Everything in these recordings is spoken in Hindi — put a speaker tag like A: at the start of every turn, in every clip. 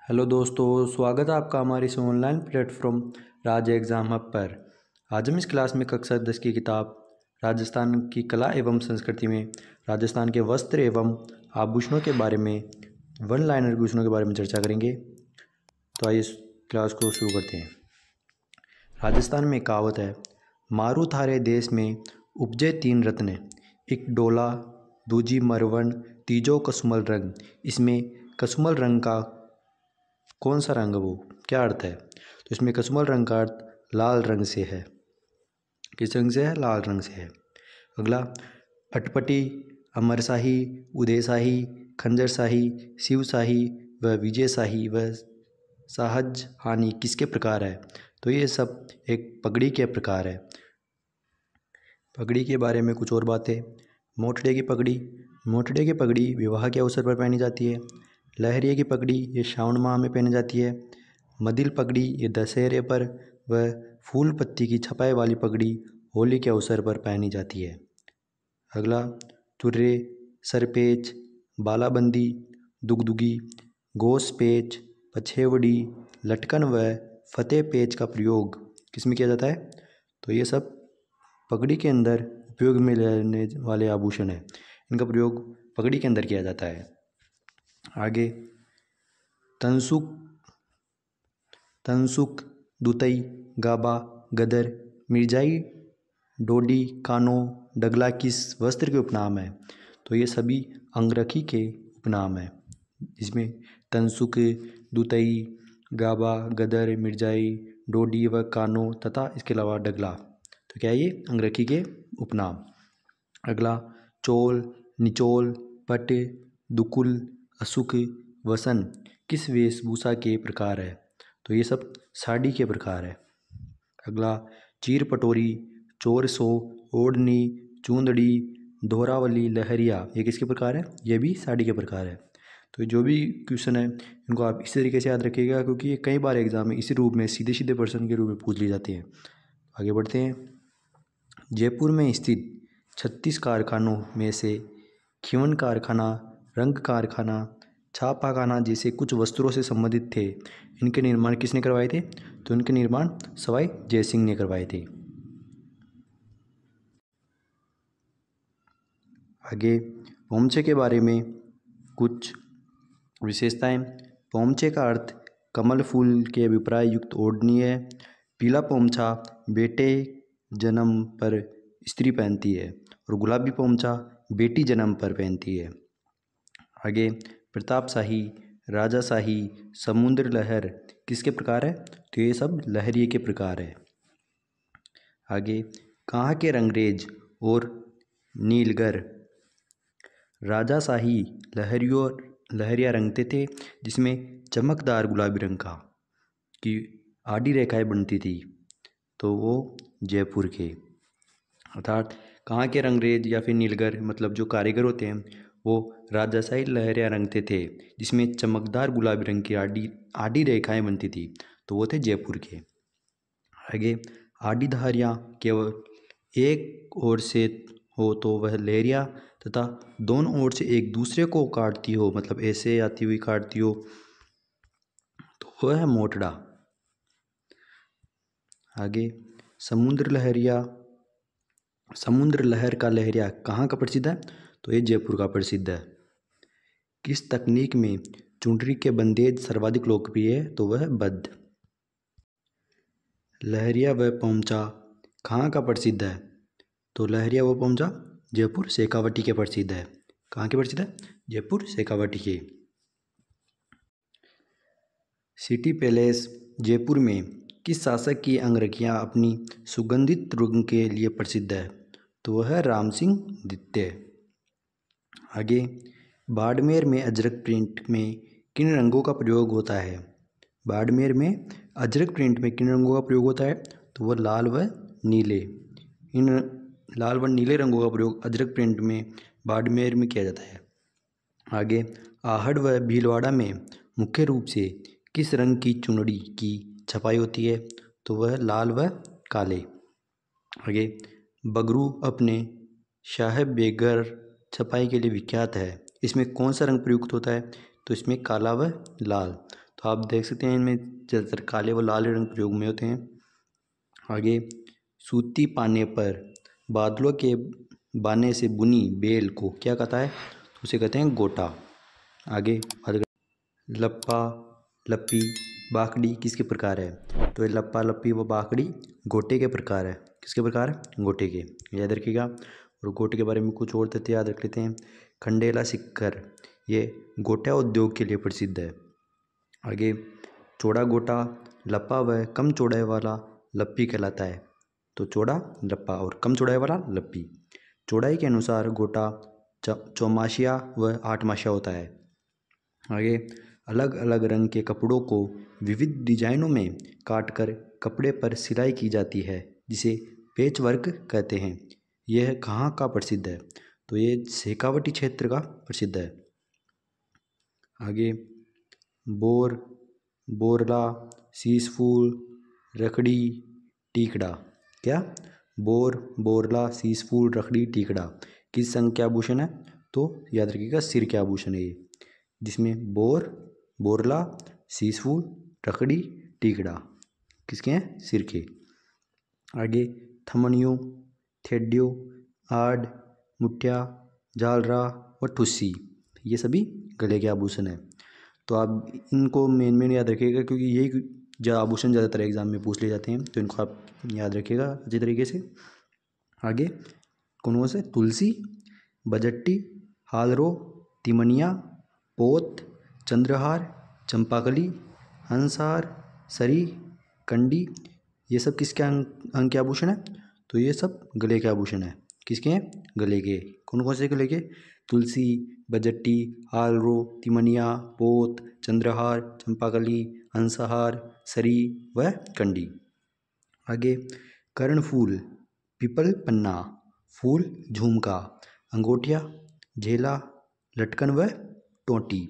A: हेलो दोस्तों, स्वागत है आपका हमारे इस ऑनलाइन प्लेटफॉर्म राज एग्ज़ाम हब पर। आज हम इस क्लास में कक्षा 10 की किताब राजस्थान की कला एवं संस्कृति में राजस्थान के वस्त्र एवं आभूषणों के बारे में वन लाइनर क्वेश्चनों के बारे में चर्चा करेंगे। तो आइए इस क्लास को शुरू करते हैं। राजस्थान में कहावत है, मारू थारे देश में उपजे तीन रत्न, एक डोला, दूजी मरवन, तीजो कसुमल रंग। इसमें कसुमल रंग का कौन सा रंग, वो क्या अर्थ है? तो इसमें कसुमल रंग का अर्थ लाल रंग से है। किस रंग से है? लाल रंग से है। अगला, अटपटी, अमरशाही, उदयशाही, खंजरशाही, शिवशाही व विजयशाही व सहज हानि किसके प्रकार है? तो ये सब एक पगड़ी के प्रकार है। पगड़ी के बारे में कुछ और बातें। मोटड़े की पगड़ी, मोटड़े की पगड़ी विवाह के अवसर पर पहनी जाती है। लहरिये की पगड़ी ये श्रावण माह में पहनी जाती है। मदिल पगड़ी ये दशहरे पर व फूल पत्ती की छपाई वाली पगड़ी होली के अवसर पर पहनी जाती है। अगला, तुर्रे, सरपेच, बालाबंदी, दुगदुगी, गोस पेच, पछेवड़ी, लटकन व फतेह पेच का प्रयोग किसमें किया जाता है? तो ये सब पगड़ी के अंदर उपयोग में लेने वाले आभूषण हैं। इनका प्रयोग पगड़ी के अंदर किया जाता है। आगे, तनसुक, तनसुक, दुतई, गाबा, गदर, मिर्जाई, डोडी, कानो, डगला किस वस्त्र के उपनाम है? तो ये सभी अंगरखी के उपनाम हैं। इसमें तनसुक, दुतई, गाबा, गदर, मिर्जाई, डोडी व कानो तथा इसके अलावा डगला, तो क्या है ये? अंगरखी के उपनाम। अगला, चोल, निचोल, पट, दुकुल, असुक, वसन किस वेशभूषा के प्रकार है? तो ये सब साड़ी के प्रकार है। अगला, चीर पटोरी, चोरसो, ओढ़नी, चूंदड़ी, दोहरावली, लहरिया ये किसके प्रकार है? ये भी साड़ी के प्रकार है। तो जो भी क्वेश्चन है इनको आप इस तरीके से याद रखिएगा, क्योंकि ये कई बार एग्जाम में इसी रूप में सीधे सीधे प्रश्न के रूप में पूछ ली जाती हैं। आगे बढ़ते हैं। जयपुर में स्थित 36 कारखानों में से खिवन कारखाना, रंग कारखाना, छापाखाना जैसे कुछ वस्त्रों से संबंधित थे। इनके निर्माण किसने करवाए थे? तो इनके निर्माण सवाई जयसिंह ने करवाए थे। आगे, पोमचे के बारे में कुछ विशेषताएं। पोमचे का अर्थ कमल फूल के अभिप्राय युक्त ओढ़नी है। पीला पोमछा बेटे जन्म पर स्त्री पहनती है और गुलाबी पोमछा बेटी जन्म पर पहनती है। आगे, प्रतापशाही, राजाशाही, समुद्र लहर किसके प्रकार है? तो ये सब लहरिये के प्रकार है। आगे, कहाँ के रंगरेज और नीलगर राजाशाही लहरिया रंगते थे, जिसमें चमकदार गुलाबी रंग का की आड़ी रेखाएं बनती थी, तो वो जयपुर के। अर्थात कहाँ के रंगरेज या फिर नीलगर मतलब जो कारीगर होते हैं वो राजाशाही लहरिया रंगते थे, जिसमें चमकदार गुलाबी रंग की आड़ी रेखाएं बनती थी, तो वो थे जयपुर के। आगे, आड़ी धारियाँ केवल एक ओर से हो तो वह लहरिया तथा दोनों ओर से एक दूसरे को काटती हो, मतलब ऐसे आती हुई काटती हो, तो वह है मोटड़ा। आगे, समुद्र लहर का लहरिया कहाँ का प्रसिद्ध है? तो ये जयपुर का प्रसिद्ध है। किस तकनीक में चुनरी के बंदेज सर्वाधिक लोकप्रिय है? तो वह बद्ध। लहरिया व पोमचा कहाँ का प्रसिद्ध है? तो लहरिया व पोमचा जयपुर शेखावटी के प्रसिद्ध है। कहाँ के प्रसिद्ध है? जयपुर शेखावटी के। सिटी पैलेस जयपुर में किस शासक की अंगरखियाँ अपनी सुगंधित रंग के लिए प्रसिद्ध है? तो वह है राम सिंह द्वितीय। आगे, बाड़मेर में अजरक प्रिंट में किन रंगों का प्रयोग होता है? बाड़मेर में अजरक प्रिंट में किन रंगों का प्रयोग होता है? तो वह लाल व नीले। इन लाल व नीले रंगों का प्रयोग अजरक प्रिंट में बाड़मेर में किया जाता है। आगे, आहड़ व भीलवाड़ा में मुख्य रूप से किस रंग की चुनरी की छपाई होती है? तो वह लाल व काले। आगे, बगरू अपने शाह बेगर छपाई के लिए विख्यात है। इसमें कौन सा रंग प्रयुक्त होता है? तो इसमें काला व लाल। तो आप देख सकते हैं इनमें ज़्यादातर काले व लाल रंग प्रयोग में होते हैं। आगे, सूती पाने पर बादलों के बाने से बुनी बेल को क्या कहता है? तो उसे कहते हैं गोटा। आगे लप्पा, लप्पी, बाकड़ी किसके प्रकार है? तो ये लप्पा, लप्पी व बाकड़ी गोटे के प्रकार है। किसके प्रकार? गोटे के, याद रखिएगा। और गोटे के बारे में कुछ और तथ्य याद रख लेते हैं। खंडेला सिक्कर ये गोटा उद्योग के लिए प्रसिद्ध है। आगे, चौड़ा गोटा लप्पा व कम चौड़ाई वाला लप्पी कहलाता है। तो चौड़ा लप्पा और कम चौड़ाई वाला लप्पी। चौड़ाई के अनुसार गोटा चौमासिया व आठमासिया होता है। आगे, अलग अलग रंग के कपड़ों को विविध डिजाइनों में काटकर कपड़े पर सिलाई की जाती है, जिसे पेच वर्क कहते हैं। यह कहाँ का प्रसिद्ध है? तो ये शेखावटी क्षेत्र का प्रसिद्ध है। आगे, बोर, बोरला, शीशफूल, रखड़ी, टीकड़ा। क्या? बोर, बोरला, शीशफूल, रखड़ी, टीकड़ा किस संघ के आभूषण है? तो याद रखिएगा सिर के आभूषण है ये, जिसमें बोर, बोरला, शीशफूल, रखड़ी, टीकड़ा किसके हैं? सिर के। आगे, थमनियों, थेडियों, आड़, मुठिया, झालरा व ठुस्सी ये सभी गले के आभूषण हैं। तो आप इनको मेन याद रखिएगा, क्योंकि यही जो आभूषण ज़्यादातर एग्जाम में पूछ लिए जाते हैं, तो इनको आप याद रखिएगा अच्छी तरीके से। आगे, कौन से? तुलसी, बजट्टी, हालरो, तिमनिया, पोत, चंद्रहार, चंपाकली, हंसहार, सरी, कंडी ये सब किसके अंग के आभूषण है? तो ये सब गले के आभूषण है। किसके हैं? गले के। कौन से गले के? तुलसी, बजट्टी, हालरो, तिमनिया, पोत, चंद्रहार, चंपाकली, हंसहार, सरी व कंडी। आगे, कर्णफूल, पीपल पन्ना, फूल झुमका, अंगूठिया, झेला, लटकन व टोंटी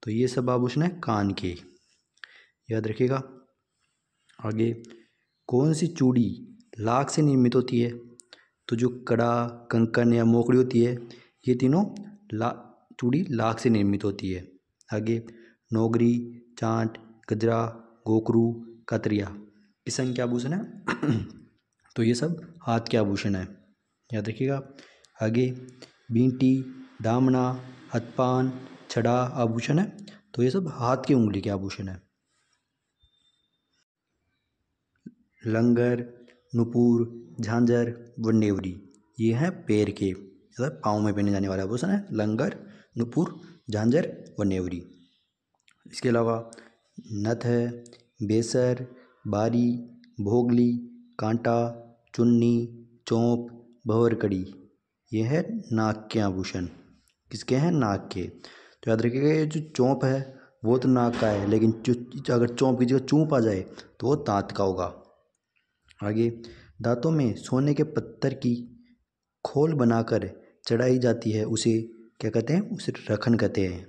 A: तो ये सब आभूषण है कान के, याद रखिएगा। आगे, कौन सी चूड़ी लाख से निर्मित होती है? तो जो कड़ा, कंकन या मोकड़ी होती है ये तीनों चूड़ी लाख से निर्मित होती है। आगे, नौगरी, चांट, गजरा, गोकरू, कतरिया इस संग के आभूषण है तो ये सब हाथ के आभूषण है, याद रखिएगा। आगे, बींटी, दामना, हथपान, छड़ा आभूषण है, तो ये सब हाथ की उंगली के आभूषण है। लंगर, नुपुर, झांझर व नेवरी ये हैं पैर के, मतलब पाँव में पहने जाने वाले आभूषण है। लंगर, नुपुर, झांझर व नेवरी। इसके अलावा नथ है, बेसर, बारी, भोगली, कांटा, चुन्नी, चौंप, भंवरकड़ी ये है नाक के आभूषण। किसके हैं? नाक के। तो याद रखिएगा ये जो चौंप है वो तो नाक का है, लेकिन अगर चौंप की जगह चूंप आ जाए तो वो दांत का होगा। आगे, दांतों में सोने के पत्थर की खोल बनाकर चढ़ाई जाती है, उसे क्या कहते हैं? उसे रखन कहते हैं।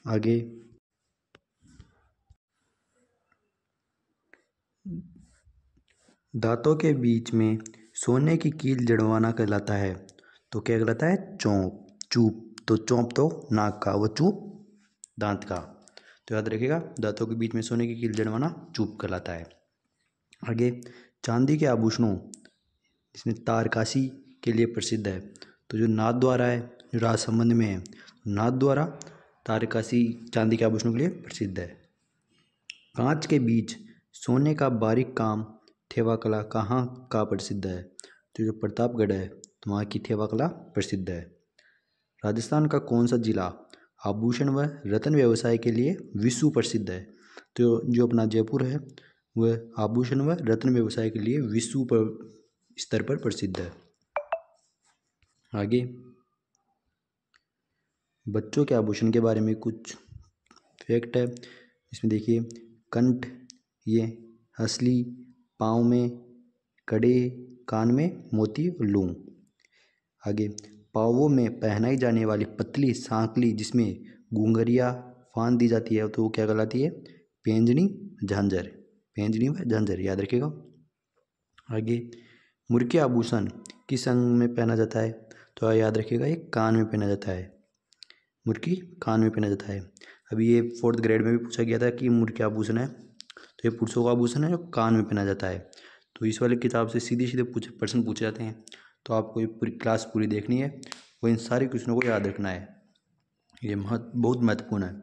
A: आगे, दांतों के बीच में सोने की कील जड़वाना कहलाता है, तो क्या कहलाता है? चौंप, चूप। तो चौंप तो नाक का, वो चूप दांत का। तो याद रखिएगा दांतों के बीच में सोने की कील जड़वाना चूप कहलाता है। आगे, चांदी के आभूषणों जिसमें तारकाशी के लिए प्रसिद्ध है, तो जो नाथ द्वारा है, जो राज संबंध में है, नाथ द्वारा तारकाशी चांदी के आभूषणों के लिए प्रसिद्ध है। कांच के बीच सोने का बारीक काम थेवा कला कहाँ का प्रसिद्ध है? तो जो प्रतापगढ़ है तो वहाँ की थेवा कला प्रसिद्ध है। राजस्थान का कौन सा जिला आभूषण व रत्न व्यवसाय के लिए विश्व प्रसिद्ध है? तो जो अपना जयपुर है वह आभूषण व रत्न व्यवसाय के लिए विश्व स्तर पर प्रसिद्ध है। आगे, बच्चों के आभूषण के बारे में कुछ फैक्ट है। इसमें देखिए, कंठ ये हंसली, पाँव में कड़े, कान में मोती और लूं। आगे, पाँवों में पहनाई जाने वाली पतली सांकली जिसमें घुंघरिया फांद दी जाती है, तो वो क्या कहलाती है? पैंजनी, झांझर। पैंजनी व झांझर, याद रखिएगा। आगे, मुर्के आभूषण किस अंग में पहना जाता है? तो याद रखिएगा ये कान में पहना जाता है। मुर्की कान में पहना जाता है। अभी ये 4th ग्रेड में भी पूछा गया था कि मुख्य आभूषण है, तो ये पुरुषों का आभूषण है जो कान में पहना जाता है। तो इस वाली किताब से सीधे सीधे प्रश्न पूछे जाते हैं, तो आपको ये पूरी क्लास पूरी देखनी है, वो इन सारे क्वेश्चनों को याद रखना है, ये बहुत महत्वपूर्ण है।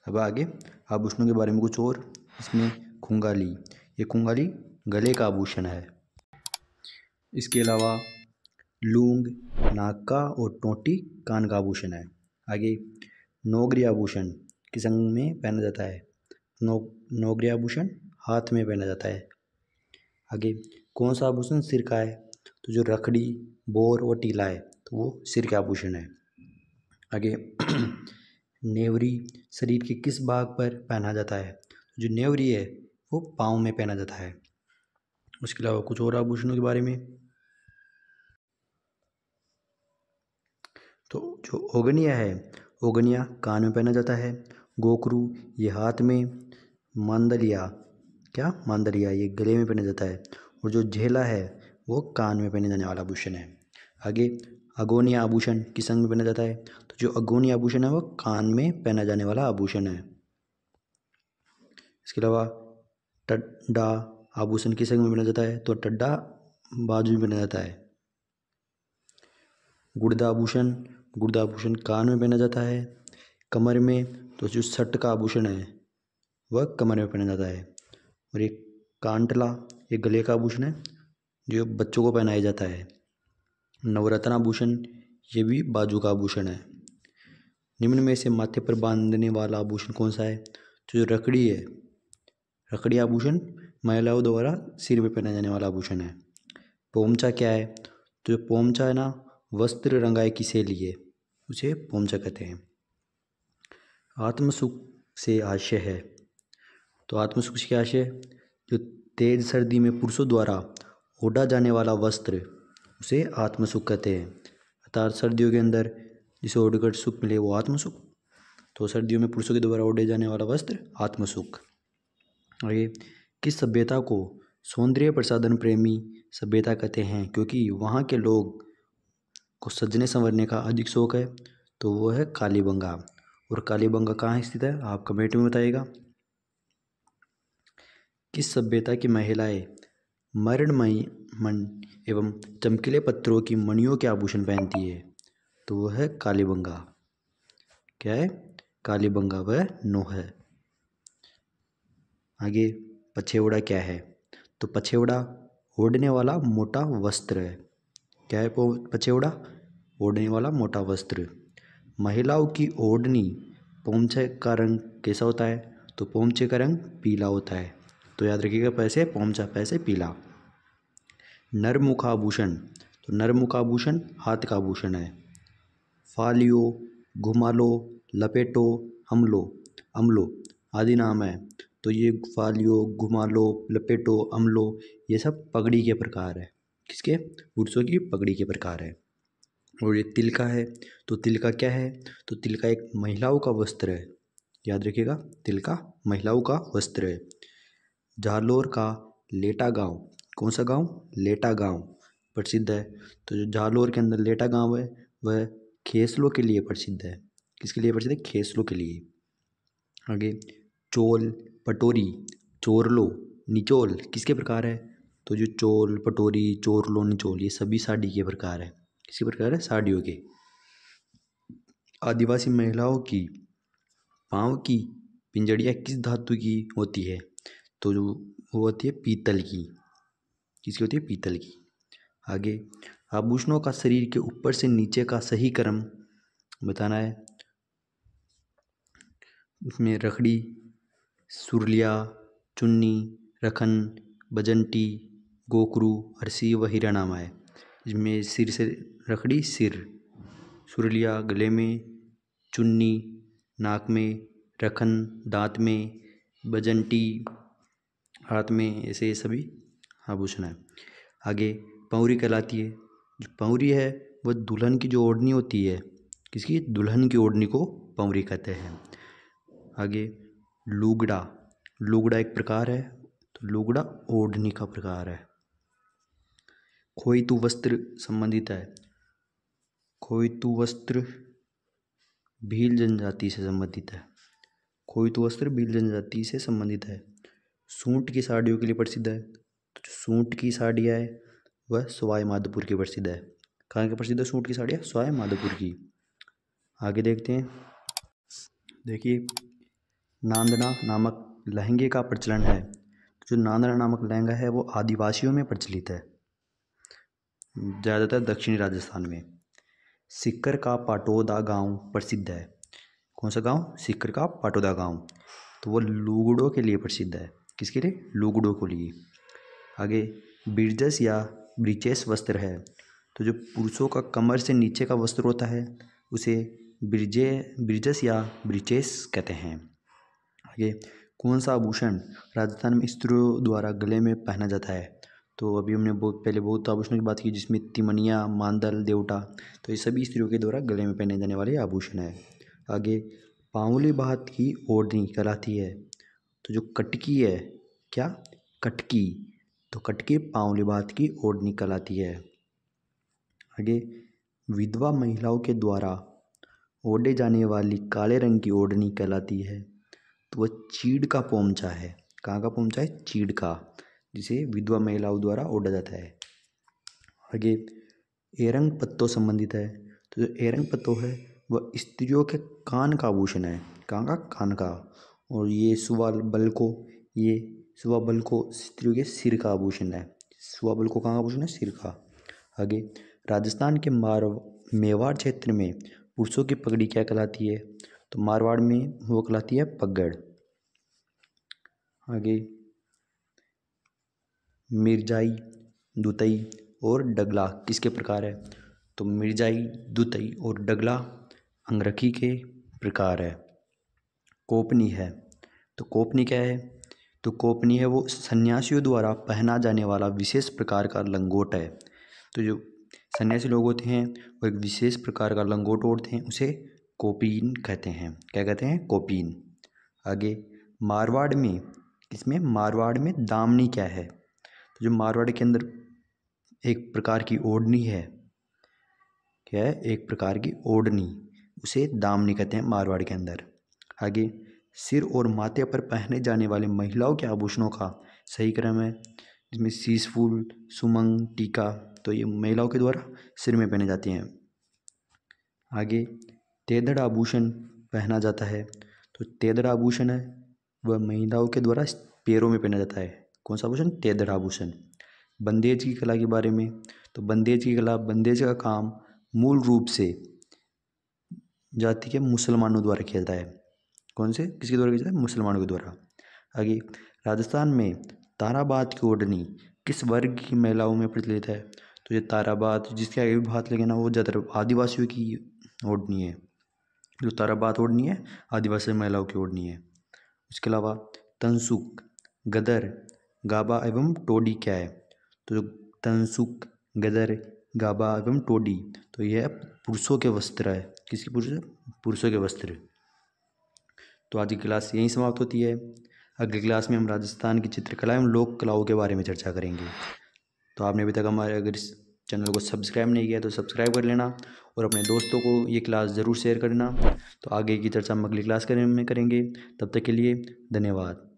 A: अब आगे आभूषणों के बारे में कुछ और, इसमें खुंगाली, ये खुंगाली गले का आभूषण है। इसके अलावा लूंग नाक का और टोंटी कान का आभूषण है। आगे नौगरी आभूषण किस अंग में पहना जाता है? नौगरी आभूषण हाथ में पहना जाता है। आगे कौन सा आभूषण सिर का है? तो जो रखड़ी, बोर और टीला है तो वो सिर के आभूषण है। आगे नेवरी शरीर के किस भाग पर पहना जाता है? जो नेवरी है वो पाँव में पहना जाता है। उसके अलावा कुछ और आभूषणों के बारे में, तो जो ओगनिया है, ओगनिया कान में पहना जाता है। गोकरू ये हाथ में। मांदलिया, क्या मांदलिया, ये गले में पहना जाता है। और जो झेला है वो कान में पहने जाने वाला आभूषण है। आगे अगोनिया आभूषण किस अंग में पहना जाता है? तो जो अगोनिया आभूषण है वो कान में पहना जाने वाला आभूषण है। इसके अलावा टड्डा आभूषण किस अंग में पहना जाता है? तो टड्डा बाजू में पहना जाता है। गुड़दा आभूषण, गुड़दा आभूषण कान में पहना जाता है। कमर में, तो जो सट का आभूषण है वह कमर में पहना जाता है। और एक कांटला, ये गले का आभूषण है जो बच्चों को पहनाया जाता है। नवरत्न आभूषण, ये भी बाजू का आभूषण है। निम्न में से माथे पर बांधने वाला आभूषण कौन सा है? तो जो रखड़ी है, रखड़ी आभूषण महिलाओं द्वारा सिर में पहना जाने वाला आभूषण है। पोमचा क्या है? तो जो पोमचा है ना, वस्त्र रंगाई की शैली है, उसे पोमचा कहते हैं। आत्मसुख से आशय है, तो आत्मसुख से आशय जो तेज सर्दी में पुरुषों द्वारा ओढ़ा जाने वाला वस्त्र, उसे आत्मसुख कहते हैं। अर्थात सर्दियों के अंदर जिसे ओढ़कर सुख मिले वो आत्मसुख, तो सर्दियों में पुरुषों के द्वारा ओढ़े जाने वाला वस्त्र आत्मसुख। आगे किस सभ्यता को सौंदर्य प्रसाधन प्रेमी सभ्यता कहते हैं? क्योंकि वहाँ के लोग को सजने संवरने का अधिक शौक है, तो वो है कालीबंगा। और कालीबंगा कहाँ स्थित है आप कमेंट में बताइएगा। किस सभ्यता की महिलाएं मरणमयी मन एवं चमकीले पत्थरों की मणियों के आभूषण पहनती है? तो वो है कालीबंगा। क्या है? कालीबंगा, वह नोह है। आगे पछेवड़ा क्या है? तो पछेवड़ा ओढ़ने वाला मोटा वस्त्र है। क्या है पछेवड़ा? ओढ़ने वाला मोटा वस्त्र। महिलाओं की ओढ़नी पोमचे का रंग कैसा होता है? तो पोमचे का रंग पीला होता है, तो याद रखिएगा, पैसे पोमचा, पैसे पीला। नरमुखाभूषण, तो नरमुखाभूषण हाथ का आभूषण है। फालियो, घुमालो, लपेटो, हमलो, अमलो आदि नाम है, तो ये फालियो, घुमालो, लपेटो, अमलो ये सब पगड़ी के प्रकार है। किसके? पुरुषों की पगड़ी के प्रकार है। और ये तिलका है, तो तिलका क्या है? तो तिलका एक महिलाओं का वस्त्र है, याद रखिएगा, तिलका महिलाओं का वस्त्र है। जालोर का लेटा गांव, कौन सा गांव? लेटा गांव प्रसिद्ध है। तो जो जालोर के अंदर लेटा गांव है वह खेसलों के लिए प्रसिद्ध है। किसके लिए प्रसिद्ध है? खेसलों के लिए। आगे चोल, पटोरी, चोरलो, निचोल किसके प्रकार है? तो जो चोल, पटोरी, चोरलो, निचोल ये सभी साड़ी के प्रकार है। किसके प्रकार है? साड़ियों के। आदिवासी महिलाओं की पाँव की पिंजड़ियाँ किस धातु की होती है? तो जो वो होती है पीतल की। किसकी होती है? पीतल की। आगे आभूषणों का शरीर के ऊपर से नीचे का सही क्रम बताना है। उसमें रखड़ी, सुरलिया, चुन्नी, रखन, बजंटी, गोकरू, अरसी व हीरानामा है। इसमें सिर से रखड़ी सिर, सुरलिया गले में, चुन्नी नाक में, रखन दांत में, बजंटी हाथ में, ऐसे ये सभी आभूषण है। आगे पौरी कहलाती है। जो पौरी है वह दुल्हन की जो ओढ़नी होती है, किसकी? दुल्हन की ओढ़नी को पौरी कहते हैं। आगे लुगड़ा, लुगड़ा एक प्रकार है, तो लुगड़ा ओढ़नी का प्रकार है। खोइतु वस्त्र संबंधित है। खोइतु वस्त्र भील जनजाति से संबंधित है। खोइतु वस्त्र भील जनजाति से संबंधित है। सूट की साड़ियों के लिए प्रसिद्ध है, तो जो सूट की साड़ियाँ है वह सवाई माधोपुर की प्रसिद्ध है। कहाँ की प्रसिद्ध है सूट की साड़ियाँ? सवाई माधोपुर की। आगे देखते हैं, देखिए नांदना नामक लहंगे का प्रचलन है। जो नांदना नामक लहंगा है वो आदिवासियों में प्रचलित है, ज़्यादातर दक्षिणी राजस्थान में। सीकर का पाटौदा गांव प्रसिद्ध है। कौन सा गांव? सीकर का पाटौदा गांव। तो वो लुगड़ों के लिए प्रसिद्ध है। किसके लिए? लुगड़ों के लिए। आगे ब्रिजेस या ब्रीचेस वस्त्र है। तो जो पुरुषों का कमर से नीचे का वस्त्र होता है उसे ब्रिजेस या ब्रीचेस कहते हैं। आगे कौन सा आभूषण राजस्थान में स्त्रियों द्वारा गले में पहना जाता है? तो अभी हमने बहुत आभूषणों की बात की, जिसमें तिमनिया, मांदल, देवटा, तो ये सभी स्त्रियों के द्वारा गले में पहने जाने वाले आभूषण है। आगे पांवली बात की ओढ़नी कहलाती है। तो जो कटकी है, क्या? कटकी। तो कटकी पांवली बात की ओढ़नी कहलाती है। आगे विधवा महिलाओं के द्वारा ओढ़े जाने वाली काले रंग की ओढ़नी कहलाती है। तो वह चीड़ का पोमचा है। कहाँ का पोमचा है? चीड़ का, जिसे विधवा महिलाओं द्वारा ओढ़ा जाता है। आगे एरंग पत्तों संबंधित है। तो जो एरंग पत्तों है वह स्त्रियों के कान का आभूषण है। कहाँ का? कान का। और ये सुवा बल को स्त्रियों के सिर का आभूषण है। सुवा बल को कहाँ का आभूषण है? सिर का। आगे राजस्थान के मेवाड़ क्षेत्र में पुरुषों की पगड़ी क्या कहलाती है? तो मारवाड़ में वो कहलाती है पगड़। आगे मिर्जाई, दुतई और डगला किसके प्रकार है? तो मिर्जाई, दुतई और डगला अंगरखी के प्रकार है। कोपनी है। तो कोपनी क्या है? तो कोपनी है वो सन्यासियों द्वारा पहना जाने वाला विशेष प्रकार का लंगोट है। तो जो सन्यासी लोग होते हैं वो एक विशेष प्रकार का लंगोट ओढ़ते हैं, उसे कोपीन कहते हैं। क्या कहते हैं? कोपीन। आगे मारवाड़ में, इसमें मारवाड़ में दामनी क्या है? तो जो मारवाड़ के अंदर एक प्रकार की ओढ़नी है, क्या है? एक प्रकार की ओढ़नी, उसे दामनी कहते हैं मारवाड़ के अंदर। आगे सिर और माथे पर पहने जाने वाले महिलाओं के आभूषणों का सही क्रम है, जिसमें शीशफूल, सुमंग, टीका, तो ये महिलाओं के द्वारा सिर में पहने जाते हैं। आगे तेदड़ आभूषण पहना जाता है। तो तेदड़ आभूषण है वह महिलाओं के द्वारा पैरों में पहना जाता है। कौन सा आभूषण? तेदड़ आभूषण। बंदेज की कला के बारे में, तो बंदेज की कला, बंदेज का काम मूल रूप से जाति के मुसलमानों द्वारा किया जाता है। कौन से? किसके द्वारा किया जाता है? मुसलमानों के द्वारा। आगे राजस्थान में ताराबात की ओढ़नी किस वर्ग की महिलाओं में प्रचलित है? तो ये ताराबात, जिसके आगे भी हाथ लगे ना, वो ज़्यादातर आदिवासियों की ओढ़नी है। जो ताराबात ओढ़नी है आदिवासी महिलाओं की ओढ़नी है। उसके अलावा तनसुक, गदर, गाबा एवं टोडी क्या है? तो जो तनसुक, गदर, गाबा एवं टोडी, तो यह पुरुषों के वस्त्र है। किसके पुरुष? पुरुषों के वस्त्र। तो आज की क्लास यहीं समाप्त होती है। अगली क्लास में हम राजस्थान की चित्रकला एवं लोक कलाओं के बारे में चर्चा करेंगे। तो आपने अभी तक हमारे अगर इस चैनल को सब्सक्राइब नहीं किया तो सब्सक्राइब कर लेना और अपने दोस्तों को ये क्लास ज़रूर शेयर करना। तो आगे की चर्चा हम अगली क्लास में करेंगे। तब तक के लिए धन्यवाद।